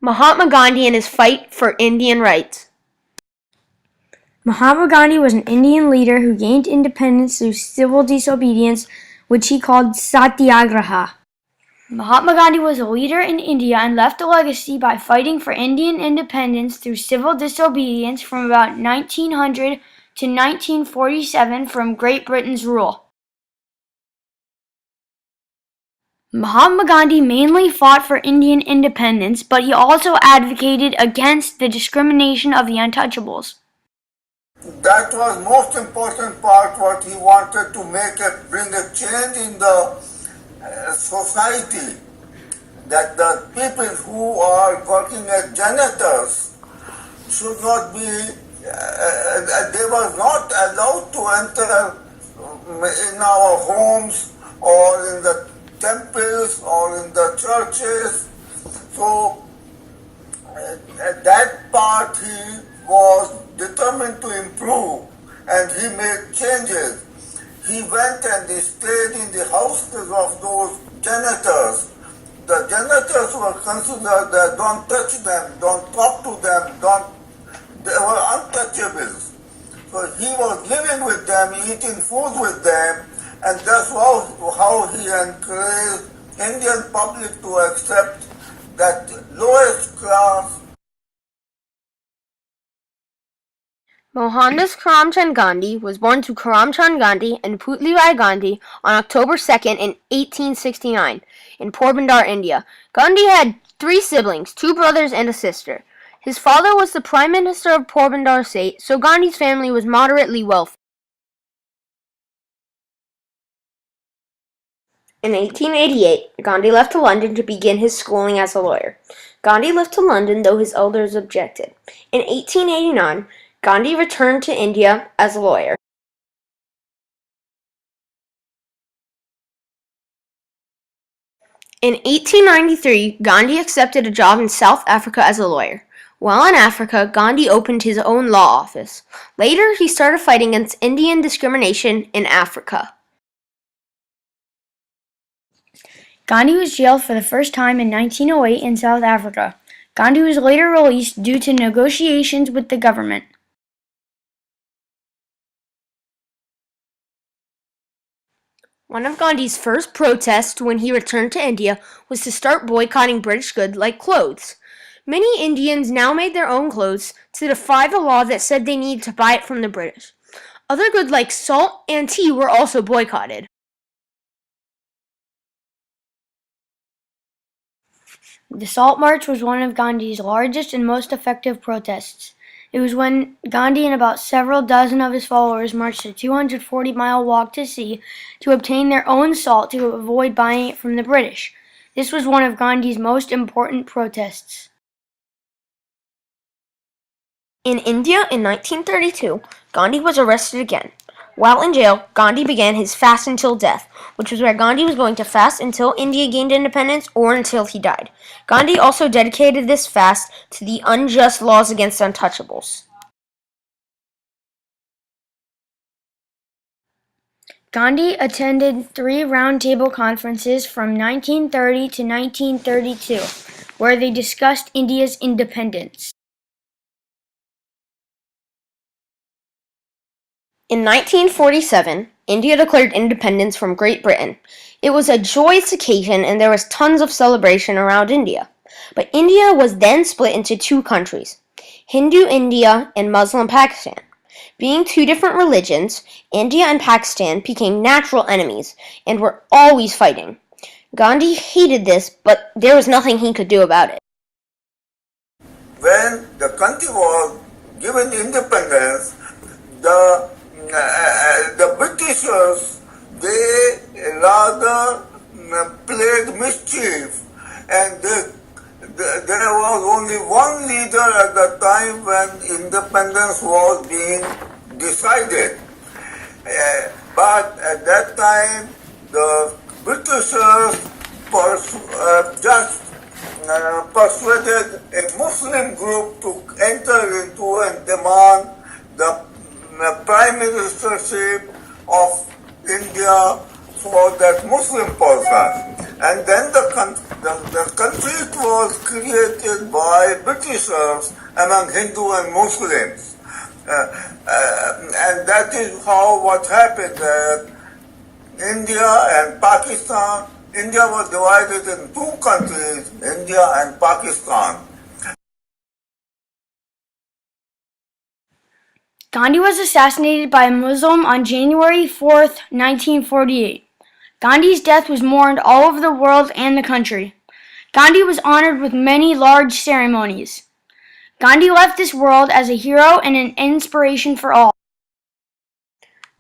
Mahatma Gandhi and his fight for Indian rights. Mahatma Gandhi was an Indian leader who gained independence through civil disobedience, which he called satyagraha. Mahatma Gandhi was a leader in India and left a legacy by fighting for Indian independence through civil disobedience from about 1900 to 1947 from Great Britain's rule. Mahatma Gandhi mainly fought for Indian independence, but he also advocated against the discrimination of the untouchables. That was most important part, what he wanted to bring a change in the society, that the people who are working as janitors should not be, they were not allowed to enter in our homes or in the temples or in the churches. So that part he was determined to improve, and he made changes. He went and he stayed in the houses of those janitors. The janitors were considered that don't touch them, don't talk to them, they were untouchables. So he was living with them, eating food with them, and that's how he encouraged Indian public to accept that lowest class. Mohandas Karamchand Gandhi was born to Karamchand Gandhi and Putlibai Gandhi on October 2nd in 1869 in Porbandar, India. Gandhi had 3 siblings, 2 brothers and a sister. His father was the Prime Minister of Porbandar state, so Gandhi's family was moderately wealthy. In 1888, Gandhi left to London to begin his schooling as a lawyer. Gandhi left to London though his elders objected. In 1889, Gandhi returned to India as a lawyer. In 1893, Gandhi accepted a job in South Africa as a lawyer. While in Africa, Gandhi opened his own law office. Later, he started fighting against Indian discrimination in Africa. Gandhi was jailed for the first time in 1908 in South Africa. Gandhi was later released due to negotiations with the government. One of Gandhi's first protests when he returned to India was to start boycotting British goods like clothes. Many Indians now made their own clothes to defy the law that said they needed to buy it from the British. Other goods like salt and tea were also boycotted. The Salt March was one of Gandhi's largest and most effective protests. It was when Gandhi and about several dozen of his followers marched a 240-mile walk to sea to obtain their own salt to avoid buying it from the British. This was one of Gandhi's most important protests. In India in 1932, Gandhi was arrested again. While in jail, Gandhi began his fast until death, which was where Gandhi was going to fast until India gained independence or until he died. Gandhi also dedicated this fast to the unjust laws against untouchables. Gandhi attended 3 round-table conferences from 1930 to 1932, where they discussed India's independence. In 1947, India declared independence from Great Britain. It was a joyous occasion and there was tons of celebration around India. But India was then split into 2 countries, Hindu India and Muslim Pakistan. Being 2 different religions, India and Pakistan became natural enemies and were always fighting. Gandhi hated this, but there was nothing he could do about it. When the country was given independence, the Britishers, they rather played mischief, and there was only one leader at the time when independence was being decided. But at that time, the Britishers persuaded a Muslim group to enter into and demand the prime ministership of India was that Muslim person. And then the conflict was created by Britishers among Hindu and Muslims. And that is how what happened. India and Pakistan. India was divided in two countries, India and Pakistan. Gandhi was assassinated by a Muslim on January 4th, 1948. Gandhi's death was mourned all over the world and the country. Gandhi was honored with many large ceremonies. Gandhi left this world as a hero and an inspiration for all.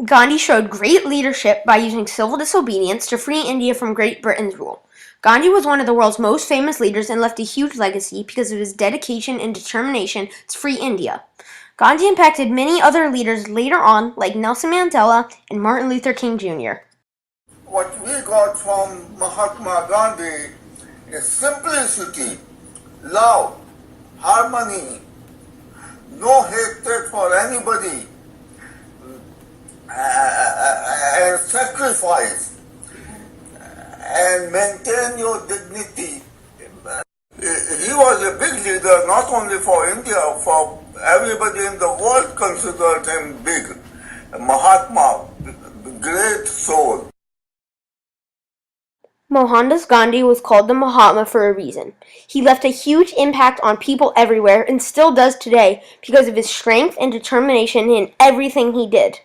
Gandhi showed great leadership by using civil disobedience to free India from Great Britain's rule. Gandhi was one of the world's most famous leaders and left a huge legacy because of his dedication and determination to free India. Gandhi impacted many other leaders later on, like Nelson Mandela and Martin Luther King Jr. What we got from Mahatma Gandhi is simplicity, love, harmony, no hatred for anybody, and sacrifice, and maintain your dignity. He was a big leader, not only for India, for everybody in the world considered him big. Mahatma, great soul. Mohandas Gandhi was called the Mahatma for a reason. He left a huge impact on people everywhere and still does today because of his strength and determination in everything he did.